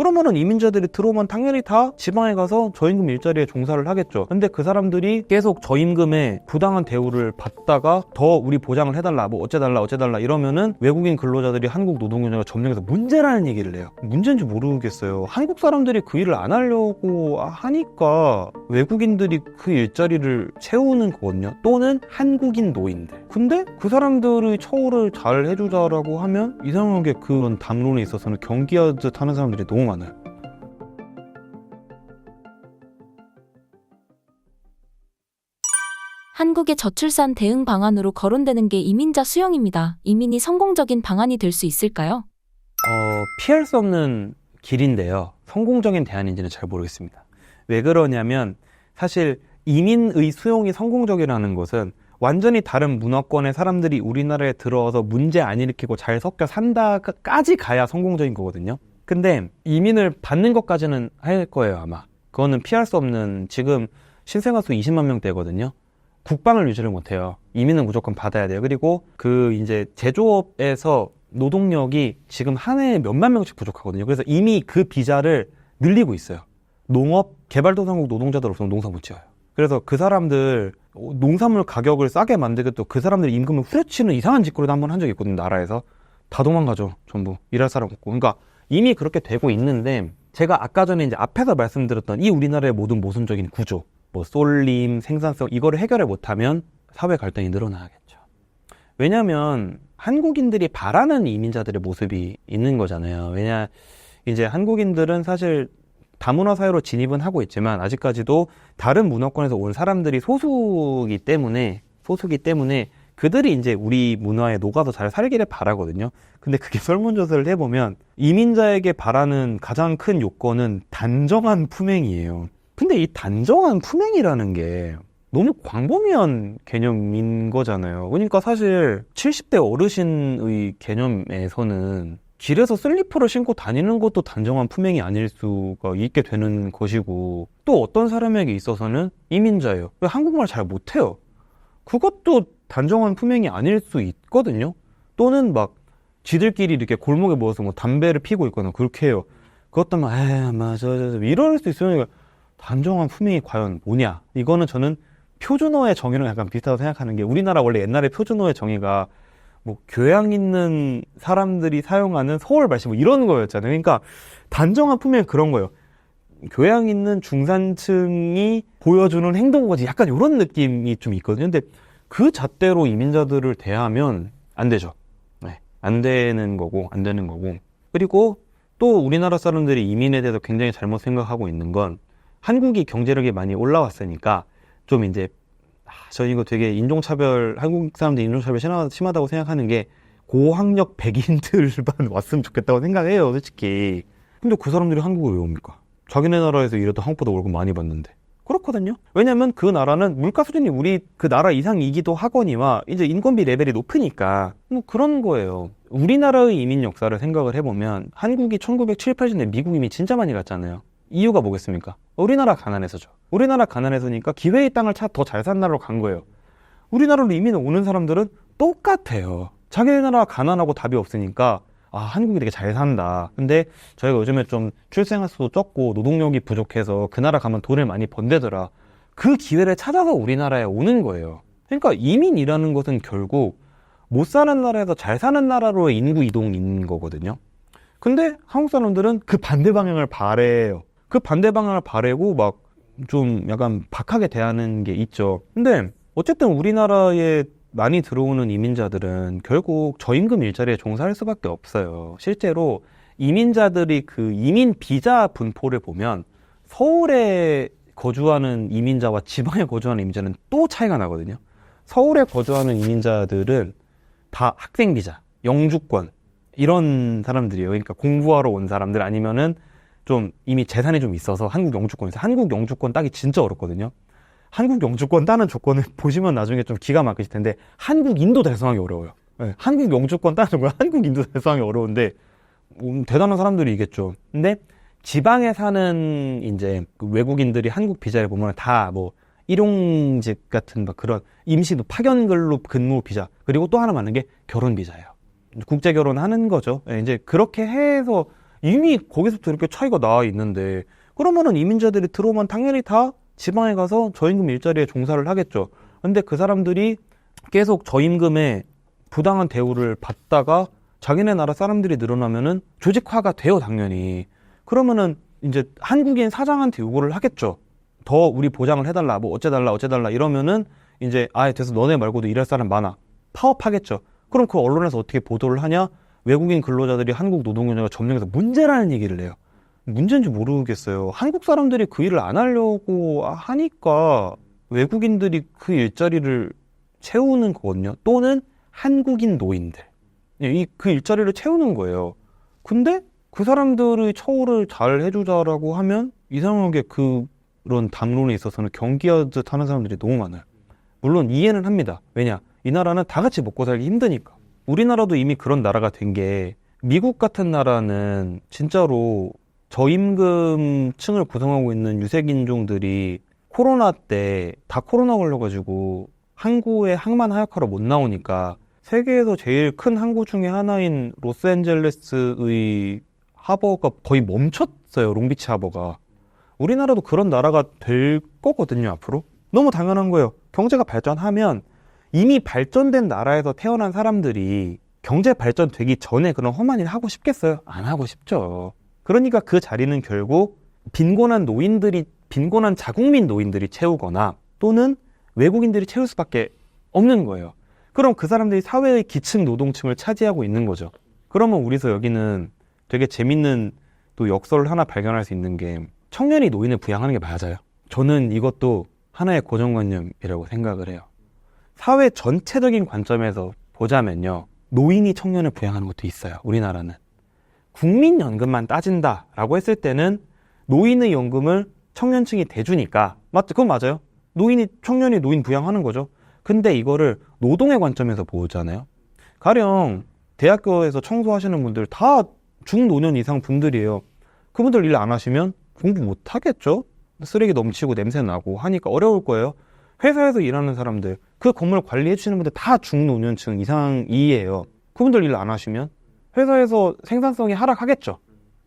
그러면은 이민자들이 들어오면 당연히 다 지방에 가서 저임금 일자리에 종사를 하겠죠. 근데 그 사람들이 계속 저임금에 부당한 대우를 받다가 더 우리 보장을 해달라, 뭐 어째달라 이러면은 외국인 근로자들이 한국 노동경제가 점령해서 문제라는 얘기를 해요. 문제인지 모르겠어요. 한국 사람들이 그 일을 안 하려고 하니까 외국인들이 그 일자리를 채우는 거거든요. 또는 한국인 노인들. 근데 그 사람들의 처우를 잘 해주자라고 하면 이상하게 그런 담론에 있어서는 경기하듯 하는 사람들이 너무 많아요. 한국의 저출산 대응 방안으로 거론되는 게 이민자 수용입니다. 이민이 성공적인 방안이 될 수 있을까요? 피할 수 없는 길인데요. 성공적인 대안인지는 잘 모르겠습니다. 왜 그러냐면 사실 이민의 수용이 성공적이라는 것은 완전히 다른 문화권의 사람들이 우리나라에 들어와서 문제 안 일으키고 잘 섞여 산다까지 가야 성공적인 거거든요. 근데 이민을 받는 것까지는 할 거예요, 아마. 그거는 피할 수 없는, 지금 신생아 수 20만 명대거든요. 국방을 유지를 못해요. 이민은 무조건 받아야 돼요. 그리고 그 이제 제조업에서 노동력이 지금 한 해에 몇만 명씩 부족하거든요. 그래서 이미 그 비자를 늘리고 있어요. 농업, 개발도상국 노동자들 없으면 농사 못 지어요. 그래서 그 사람들 농산물 가격을 싸게 만들겠다고 그 사람들 임금을 후려치는 이상한 짓거리도 한번 한 적이 있거든요. 나라에서. 다 도망가죠. 전부. 일할 사람 없고. 그러니까 이미 그렇게 되고 있는데, 제가 아까 전에 이제 앞에서 말씀드렸던 이 우리나라의 모든 모순적인 구조, 뭐 쏠림, 생산성, 이거를 해결을 못하면 사회 갈등이 늘어나겠죠. 왜냐하면 한국인들이 바라는 이민자들의 모습이 있는 거잖아요. 왜냐, 이제 한국인들은 사실 다문화 사회로 진입은 하고 있지만 아직까지도 다른 문화권에서 온 사람들이 소수기 때문에 그들이 이제 우리 문화에 녹아서 잘 살기를 바라거든요. 근데 그게 설문조사를 해보면 이민자에게 바라는 가장 큰 요건은 단정한 품행이에요. 근데 이 단정한 품행이라는 게 너무 광범위한 개념인 거잖아요. 그러니까 사실 70대 어르신의 개념에서는 길에서 슬리퍼를 신고 다니는 것도 단정한 품행이 아닐 수가 있게 되는 것이고, 또 어떤 사람에게 있어서는 이민자예요. 왜 한국말 잘 못해요? 그것도 단정한 품행이 아닐 수 있거든요. 또는 막 지들끼리 이렇게 골목에 모여서 뭐 담배를 피고 있거나 그렇게 해요. 그것도 막 맞아 이럴 수 있으면 단정한 품행이 과연 뭐냐? 이거는 저는 표준어의 정의랑 약간 비슷하다고 생각하는 게, 우리나라 원래 옛날에 표준어의 정의가 뭐 교양 있는 사람들이 사용하는 서울 말씨 뭐 이런 거였잖아요. 그러니까 단정한 품행은 그런 거예요. 교양 있는 중산층이 보여주는 행동거지, 약간 이런 느낌이 좀 있거든요. 근데 그 잣대로 이민자들을 대하면 안 되죠. 네, 안 되는 거고. 그리고 또 우리나라 사람들이 이민에 대해서 굉장히 잘못 생각하고 있는 건, 한국이 경제력이 많이 올라왔으니까 좀 이제 저 이거 되게 한국 사람들 인종차별 심하다고 생각하는 게, 고학력 백인들만 왔으면 좋겠다고 생각해요, 솔직히. 근데 그 사람들이 한국을 왜 옵니까? 자기네 나라에서 일해도 한국보다 월급 많이 받는데. 그렇거든요. 왜냐면 그 나라는 물가 수준이 우리 그 나라 이상이기도 하거니와 이제 인건비 레벨이 높으니까 뭐 그런 거예요. 우리나라의 이민 역사를 생각을 해보면 한국이 1970, 80년대 미국 이민 진짜 많이 갔잖아요. 이유가 뭐겠습니까? 우리나라 가난해서죠. 우리나라 가난해서니까 기회의 땅을 더 잘 산 나라로 간 거예요. 우리나라로 이민 오는 사람들은 똑같아요. 자기네 나라 가난하고 답이 없으니까 한국이 되게 잘 산다. 근데 저희가 요즘에 좀 출생아 수도 적고 노동력이 부족해서 그 나라 가면 돈을 많이 번대더라. 그 기회를 찾아서 우리나라에 오는 거예요. 그러니까 이민이라는 것은 결국 못 사는 나라에서 잘 사는 나라로의 인구 이동인 거거든요. 근데 한국 사람들은 그 반대 방향을 바래요. 그 반대 방향을 바래고 막 좀 약간 박하게 대하는 게 있죠. 근데 어쨌든 우리나라에 많이 들어오는 이민자들은 결국 저임금 일자리에 종사할 수밖에 없어요. 실제로 이민자들이 그 이민 비자 분포를 보면 서울에 거주하는 이민자와 지방에 거주하는 이민자는 또 차이가 나거든요. 서울에 거주하는 이민자들은 다 학생 비자, 영주권 이런 사람들이에요. 그러니까 공부하러 온 사람들, 아니면은 좀 이미 재산이 좀 있어서 한국 영주권에서, 한국 영주권 따기 진짜 어렵거든요. 한국 영주권 따는 조건을 보시면 나중에 좀 기가 막히실 텐데, 한국인도 달성하기 어려워요. 네, 한국 영주권 따는 조건, 한국인도 달성하기 어려운데 대단한 사람들이겠죠. 근데 지방에 사는 이제 그 외국인들이 한국 비자를 보면 다 뭐 일용직 같은 막 그런 임시 파견 근로 근무 비자, 그리고 또 하나 많은 게 결혼 비자예요. 국제 결혼하는 거죠. 네, 이제 그렇게 해서 이미 거기서부터 이렇게 차이가 나 있는데 그러면은 이민자들이 들어오면 당연히 다 지방에 가서 저임금 일자리에 종사를 하겠죠. 근데 그 사람들이 계속 저임금에 부당한 대우를 받다가 자기네 나라 사람들이 늘어나면은 조직화가 돼요, 당연히. 그러면은 이제 한국인 사장한테 요구를 하겠죠. 더 우리 보장을 해달라, 뭐 어째달라 이러면은 이제 돼서 너네 말고도 일할 사람 많아. 파업하겠죠. 그럼 그 언론에서 어떻게 보도를 하냐? 외국인 근로자들이 한국 노동경제가 점령해서 문제라는 얘기를 해요. 문제인지 모르겠어요. 한국 사람들이 그 일을 안 하려고 하니까 외국인들이 그 일자리를 채우는 거거든요. 또는 한국인 노인들. 그 일자리를 채우는 거예요. 근데 그 사람들의 처우를 잘 해주자라고 하면 이상하게 그런 담론에 있어서는 경기하듯 하는 사람들이 너무 많아요. 물론 이해는 합니다. 왜냐? 이 나라는 다 같이 먹고 살기 힘드니까. 우리나라도 이미 그런 나라가 된 게 미국 같은 나라는 진짜로 저임금층을 구성하고 있는 유색인종들이 코로나 때 다 코로나 걸려가지고 항구에 항만 하역하러 못 나오니까 세계에서 제일 큰 항구 중에 하나인 로스앤젤레스의 하버가 거의 멈췄어요. 롱비치 하버가. 우리나라도 그런 나라가 될 거거든요, 앞으로. 너무 당연한 거예요. 경제가 발전하면 이미 발전된 나라에서 태어난 사람들이 경제 발전되기 전에 그런 험한 일 하고 싶겠어요? 안 하고 싶죠. 그러니까 그 자리는 결국 빈곤한 자국민 노인들이 채우거나 또는 외국인들이 채울 수밖에 없는 거예요. 그럼 그 사람들이 사회의 기층 노동층을 차지하고 있는 거죠. 그러면 우리서 여기는 되게 재밌는 또 역설을 하나 발견할 수 있는 게 청년이 노인을 부양하는 게 맞아요. 저는 이것도 하나의 고정관념이라고 생각을 해요. 사회 전체적인 관점에서 보자면요. 노인이 청년을 부양하는 것도 있어요. 우리나라는. 국민연금만 따진다라고 했을 때는 노인의 연금을 청년층이 대주니까 맞죠? 그건 맞아요. 청년이 노인 부양하는 거죠. 근데 이거를 노동의 관점에서 보잖아요. 가령 대학교에서 청소하시는 분들 다 중노년 이상 분들이에요. 그분들 일 안 하시면 공부 못 하겠죠? 쓰레기 넘치고 냄새 나고 하니까 어려울 거예요. 회사에서 일하는 사람들, 그 건물 관리해 주시는 분들 다 중노년층 이상이에요. 그분들 일 안 하시면 회사에서 생산성이 하락하겠죠.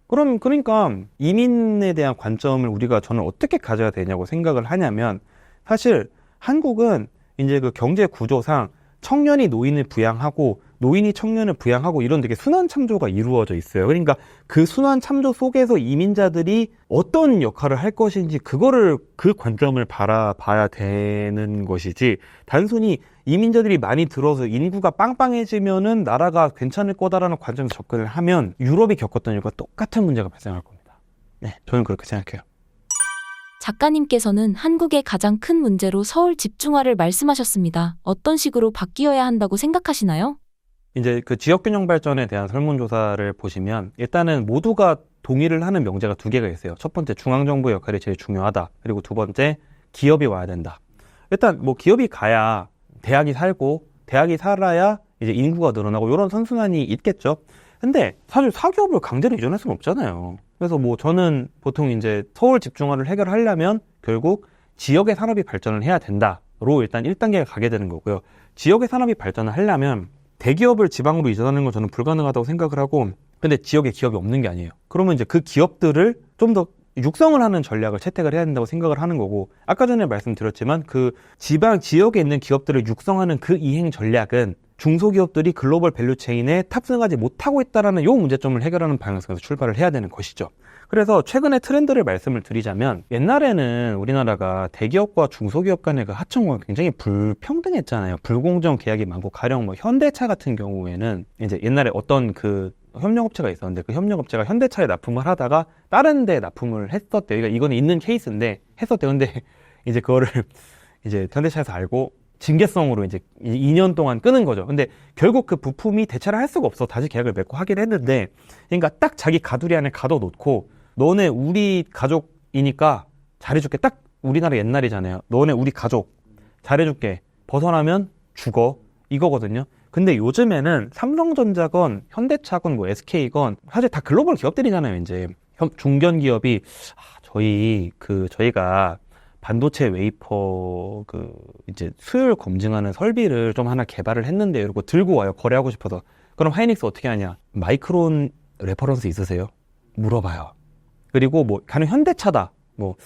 그러니까 이민에 대한 관점을 저는 어떻게 가져야 되냐고 생각을 하냐면 사실 한국은 이제 그 경제 구조상 청년이 노인을 부양하고 노인이 청년을 부양하고 이런 되게 순환 참조가 이루어져 있어요. 그러니까 그 순환 참조 속에서 이민자들이 어떤 역할을 할 것인지 그 관점을 바라봐야 되는 것이지 단순히 이민자들이 많이 들어서 인구가 빵빵해지면은 나라가 괜찮을 거다라는 관점에서 접근을 하면 유럽이 겪었던 일과 똑같은 문제가 발생할 겁니다. 네, 저는 그렇게 생각해요. 작가님께서는 한국의 가장 큰 문제로 서울 집중화를 말씀하셨습니다. 어떤 식으로 바뀌어야 한다고 생각하시나요? 이제 그 지역균형 발전에 대한 설문조사를 보시면 일단은 모두가 동의를 하는 명제가 두 개가 있어요. 첫 번째, 중앙정부의 역할이 제일 중요하다. 그리고 두 번째, 기업이 와야 된다. 일단 뭐 기업이 가야 대학이 살고 대학이 살아야 이제 인구가 늘어나고 이런 선순환이 있겠죠. 근데 사실 사기업을 강제로 이전할 수는 없잖아요. 그래서 뭐 저는 보통 이제 서울 집중화를 해결하려면 결국 지역의 산업이 발전을 해야 된다로 일단 1단계가 가게 되는 거고요. 지역의 산업이 발전을 하려면 대기업을 지방으로 이전하는 건 저는 불가능하다고 생각을 하고, 근데 지역에 기업이 없는 게 아니에요. 그러면 이제 그 기업들을 좀 더 육성을 하는 전략을 채택을 해야 된다고 생각을 하는 거고, 아까 전에 말씀드렸지만 그 지역에 있는 기업들을 육성하는 그 이행 전략은 중소기업들이 글로벌 밸류체인에 탑승하지 못하고 있다는 이 문제점을 해결하는 방향성에서 출발을 해야 되는 것이죠. 그래서 최근의 트렌드를 말씀을 드리자면 옛날에는 우리나라가 대기업과 중소기업 간의 그 하청과 굉장히 불평등했잖아요. 불공정 계약이 많고, 가령 뭐 현대차 같은 경우에는 이제 옛날에 어떤 그 협력업체가 있었는데 그 협력업체가 현대차에 납품을 하다가 다른 데 납품을 했었대요. 그러니까 이거는 있는 케이스인데 했었대요. 근데 이제 그거를 이제 현대차에서 알고 징계성으로 이제 2년 동안 끄는 거죠. 근데 결국 그 부품이 대체를 할 수가 없어. 다시 계약을 맺고 하긴 했는데, 그러니까 딱 자기 가두리 안에 가둬놓고 너네 우리 가족이니까 잘해줄게. 딱 우리나라 옛날이잖아요. 너네 우리 가족 잘해줄게. 벗어나면 죽어. 이거거든요. 근데 요즘에는 삼성전자건 현대차건 뭐 SK건 사실 다 글로벌 기업들이잖아요. 이제 중견 기업이 저희가 반도체 웨이퍼 이제 수율 검증하는 설비를 좀 하나 개발을 했는데 이러고 들고 와요. 거래하고 싶어서. 그럼 하이닉스 어떻게 하냐? 마이크론 레퍼런스 있으세요? 물어봐요. 그리고 뭐 가령 현대차다. 뭐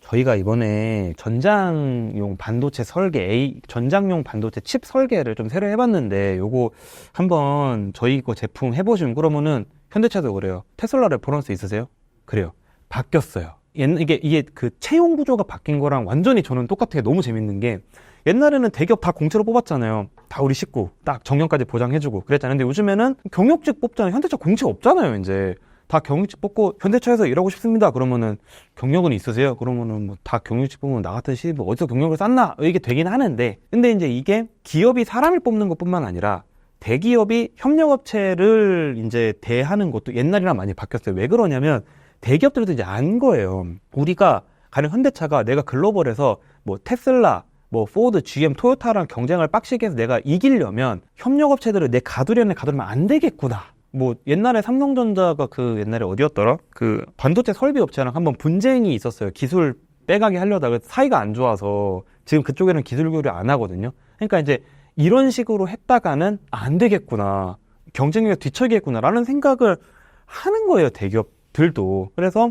저희가 이번에 전장용 반도체 설계, 전장용 반도체 칩 설계를 좀 새로 해봤는데 요거 한번 저희 거 제품 해보시면 그러면은 현대차도 그래요. 테슬라 레퍼런스 있으세요? 그래요. 바뀌었어요. 이게 그 채용 구조가 바뀐 거랑 완전히 저는 똑같아요. 너무 재밌는 게 옛날에는 대기업 다 공채로 뽑았잖아요. 다 우리 식구 딱 정년까지 보장해주고 그랬잖아요. 근데 요즘에는 경력직 뽑잖아요. 현대차 공채 없잖아요. 이제 다 경력직 뽑고 현대차에서 일하고 싶습니다. 그러면은 경력은 있으세요? 그러면은 뭐 다 경력직 뽑으면 나 같은 시입 어디서 경력을 쌓나? 이게 되긴 하는데 근데 이제 이게 기업이 사람을 뽑는 것뿐만 아니라 대기업이 협력업체를 이제 대하는 것도 옛날이랑 많이 바뀌었어요. 왜 그러냐면 대기업들도 이제 안 거예요. 우리가 가령 현대차가 내가 글로벌에서 뭐 테슬라, 뭐 포드, GM, 토요타랑 경쟁을 빡시게 해서 내가 이기려면 협력업체들을 내 가두려면 안 되겠구나. 뭐 옛날에 삼성전자가 그 옛날에 어디였더라? 그 반도체 설비 업체랑 한번 분쟁이 있었어요. 기술 빼가게 하려다가 사이가 안 좋아서 지금 그쪽에는 기술 교류 안 하거든요. 그러니까 이제 이런 식으로 했다가는 안 되겠구나. 경쟁력이 뒤처지겠구나라는 생각을 하는 거예요. 대기업들도. 그래서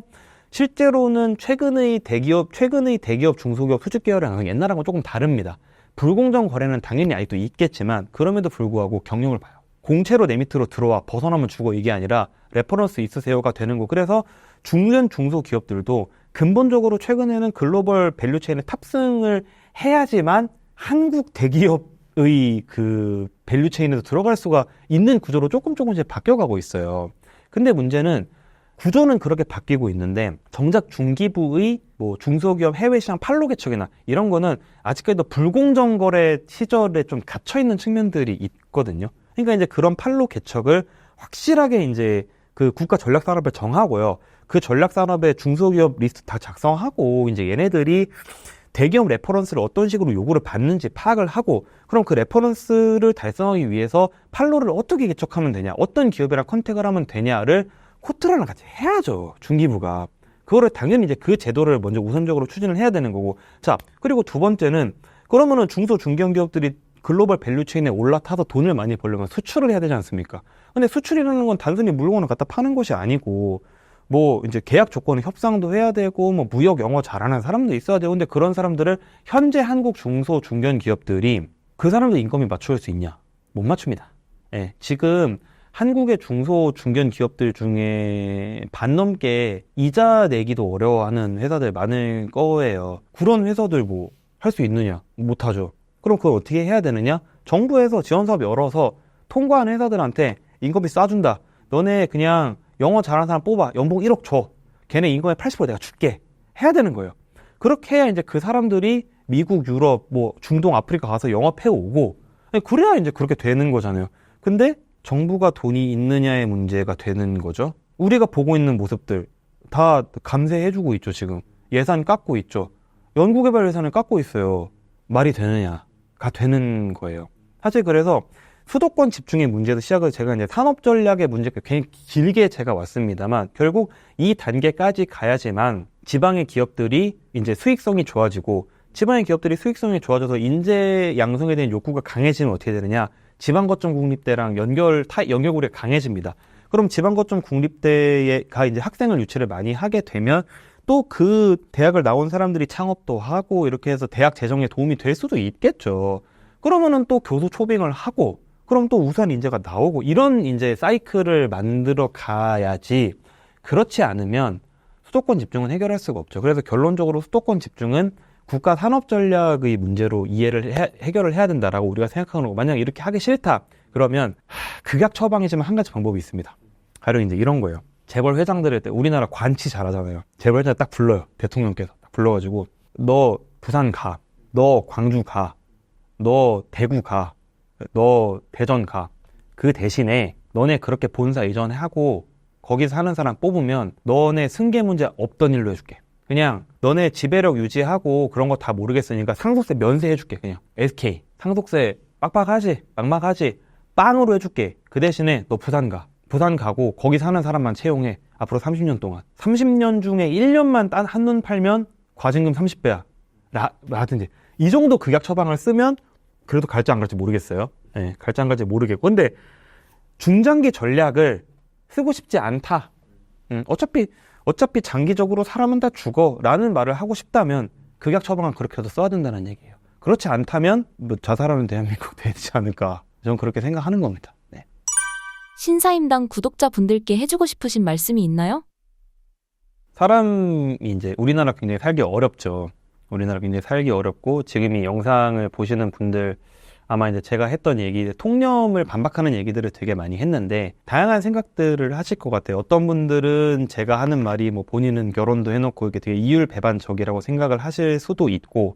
실제로는 최근의 대기업, 중소기업, 수직 계열은 항상 옛날하고 조금 다릅니다. 불공정 거래는 당연히 아직도 있겠지만 그럼에도 불구하고 경영을 봐요. 공채로 내 밑으로 들어와 벗어나면 죽어 이게 아니라 레퍼런스 있으세요가 되는 거. 그래서 중견 중소기업들도 근본적으로 최근에는 글로벌 밸류체인에 탑승을 해야지만 한국 대기업의 그 밸류체인에도 들어갈 수가 있는 구조로 조금 이제 바뀌어가고 있어요. 근데 문제는 구조는 그렇게 바뀌고 있는데 정작 중기부의 뭐 중소기업 해외시장 판로 개척이나 이런 거는 아직까지도 불공정 거래 시절에 좀 갇혀 있는 측면들이 있거든요. 그러니까 이제 그런 판로 개척을 확실하게 이제 그 국가 전략 산업에 정하고요. 그 전략 산업에 중소기업 리스트 다 작성하고 이제 얘네들이 대기업 레퍼런스를 어떤 식으로 요구를 받는지 파악을 하고 그럼 그 레퍼런스를 달성하기 위해서 판로를 어떻게 개척하면 되냐, 어떤 기업이랑 컨택을 하면 되냐를 코트라랑 같이 해야죠. 중기부가. 그거를 당연히 이제 그 제도를 먼저 우선적으로 추진을 해야 되는 거고. 자, 그리고 두 번째는 그러면은 중소 중견기업들이 글로벌 밸류체인에 올라타서 돈을 많이 벌려면 수출을 해야 되지 않습니까? 근데 수출이라는 건 단순히 물건을 갖다 파는 것이 아니고 뭐 이제 계약 조건에 협상도 해야 되고 뭐 무역 영어 잘하는 사람도 있어야 되고 근데 그런 사람들을 현재 한국 중소 중견 기업들이 그 사람들 인건비 맞출 수 있냐? 못 맞춥니다. 예, 지금 한국의 중소 중견 기업들 중에 반 넘게 이자 내기도 어려워하는 회사들 많을 거예요. 그런 회사들 뭐 할 수 있느냐? 못 하죠. 그럼 그걸 어떻게 해야 되느냐? 정부에서 지원사업 열어서 통과한 회사들한테 인건비 쏴준다. 너네 그냥 영어 잘하는 사람 뽑아. 연봉 1억 줘. 걔네 인건비 80% 내가 줄게. 해야 되는 거예요. 그렇게 해야 이제 그 사람들이 미국, 유럽, 뭐 중동, 아프리카 가서 영업해 오고 그래야 이제 그렇게 되는 거잖아요. 근데 정부가 돈이 있느냐의 문제가 되는 거죠. 우리가 보고 있는 모습들 다 감세해주고 있죠. 지금 예산 깎고 있죠. 연구개발 예산을 깎고 있어요. 말이 되느냐가 되는 거예요. 사실 그래서 수도권 집중의 문제도 시작을 제가 이제 산업전략의 문제가 굉장히 길게 제가 왔습니다만 결국 이 단계까지 가야지만 지방의 기업들이 이제 수익성이 좋아지고 지방의 기업들이 수익성이 좋아져서 인재 양성에 대한 욕구가 강해지면 어떻게 되느냐? 지방거점 국립대랑 연결고리가 강해집니다. 그럼 지방거점 국립대가 이제 학생을 유치를 많이 하게 되면 또 그 대학을 나온 사람들이 창업도 하고 이렇게 해서 대학 재정에 도움이 될 수도 있겠죠. 그러면은 또 교수 초빙을 하고 그럼 또 우수한 인재가 나오고 이런 이제 사이클을 만들어 가야지 그렇지 않으면 수도권 집중은 해결할 수가 없죠. 그래서 결론적으로 수도권 집중은 국가 산업 전략의 문제로 해결을 해야 된다라고 우리가 생각하는 거고 만약 이렇게 하기 싫다 그러면 극약 처방이지만 한 가지 방법이 있습니다. 바로 이제 이런 거예요. 재벌 회장들을 때 우리나라 관치 잘하잖아요. 재벌 회장 딱 불러요. 대통령께서 딱 불러가지고 너 부산 가, 너 광주 가, 너 대구 가, 너 대전 가. 그 대신에 너네 그렇게 본사 이전하고 거기서 사는 사람 뽑으면 너네 승계 문제 없던 일로 해줄게. 그냥 너네 지배력 유지하고 그런 거 다 모르겠으니까 상속세 면세해줄게. 그냥 SK 상속세 빡빡하지 막막하지 빵으로 해줄게. 그 대신에 너 부산 가. 부산 가고 거기 사는 사람만 채용해. 앞으로 30년 동안 30년 중에 1년만 딴 한눈 팔면 과징금 30배야 라든지 이 정도 극약 처방을 쓰면 그래도 갈지 안 갈지 모르겠어요. 네, 갈지 안 갈지 모르겠고 근데 중장기 전략을 쓰고 싶지 않다. 어차피 장기적으로 사람은 다 죽어라는 말을 하고 싶다면 극약 처방은 그렇게라도 써야 된다는 얘기예요. 그렇지 않다면 뭐 자살하는 대한민국 되지 않을까. 저는 그렇게 생각하는 겁니다. 네. 신사임당 구독자분들께 해주고 싶으신 말씀이 있나요? 사람이 이제 우리나라 굉장히 살기 어렵죠. 우리나라 굉장히 살기 어렵고 지금 이 영상을 보시는 분들 아마 이제 제가 했던 얘기, 통념을 반박하는 얘기들을 되게 많이 했는데 다양한 생각들을 하실 것 같아요. 어떤 분들은 제가 하는 말이 뭐 본인은 결혼도 해놓고 이게 되게 이율배반적이라고 생각을 하실 수도 있고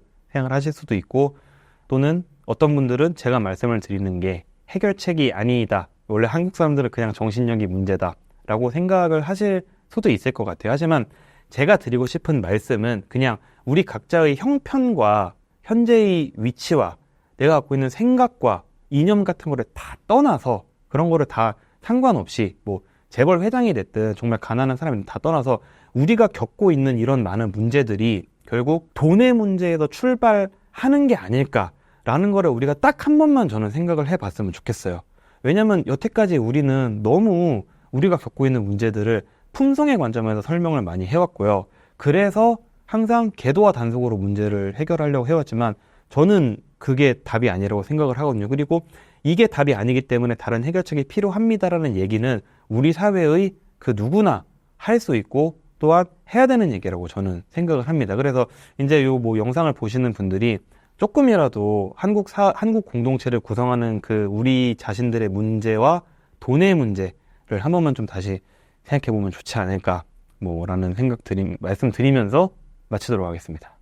또는 어떤 분들은 제가 말씀을 드리는 게 해결책이 아니다. 원래 한국 사람들은 그냥 정신력이 문제다라고 생각을 하실 수도 있을 것 같아요. 하지만 제가 드리고 싶은 말씀은 그냥 우리 각자의 형편과 현재의 위치와 내가 갖고 있는 생각과 이념 같은 거를 다 떠나서 그런 거를 다 상관없이 뭐 재벌 회장이 됐든 정말 가난한 사람이 다 떠나서 우리가 겪고 있는 이런 많은 문제들이 결국 돈의 문제에서 출발하는 게 아닐까라는 거를 우리가 딱 한 번만 저는 생각을 해봤으면 좋겠어요. 왜냐면 여태까지 우리는 너무 우리가 겪고 있는 문제들을 품성의 관점에서 설명을 많이 해왔고요. 그래서 항상 계도와 단속으로 문제를 해결하려고 해왔지만 저는 그게 답이 아니라고 생각을 하거든요. 그리고 이게 답이 아니기 때문에 다른 해결책이 필요합니다라는 얘기는 우리 사회의 그 누구나 할 수 있고 또한 해야 되는 얘기라고 저는 생각을 합니다. 그래서 이제 요 뭐 영상을 보시는 분들이 조금이라도 한국 공동체를 구성하는 그 우리 자신들의 문제와 돈의 문제를 한 번만 좀 다시 생각해 보면 좋지 않을까 라는 말씀드리면서 마치도록 하겠습니다.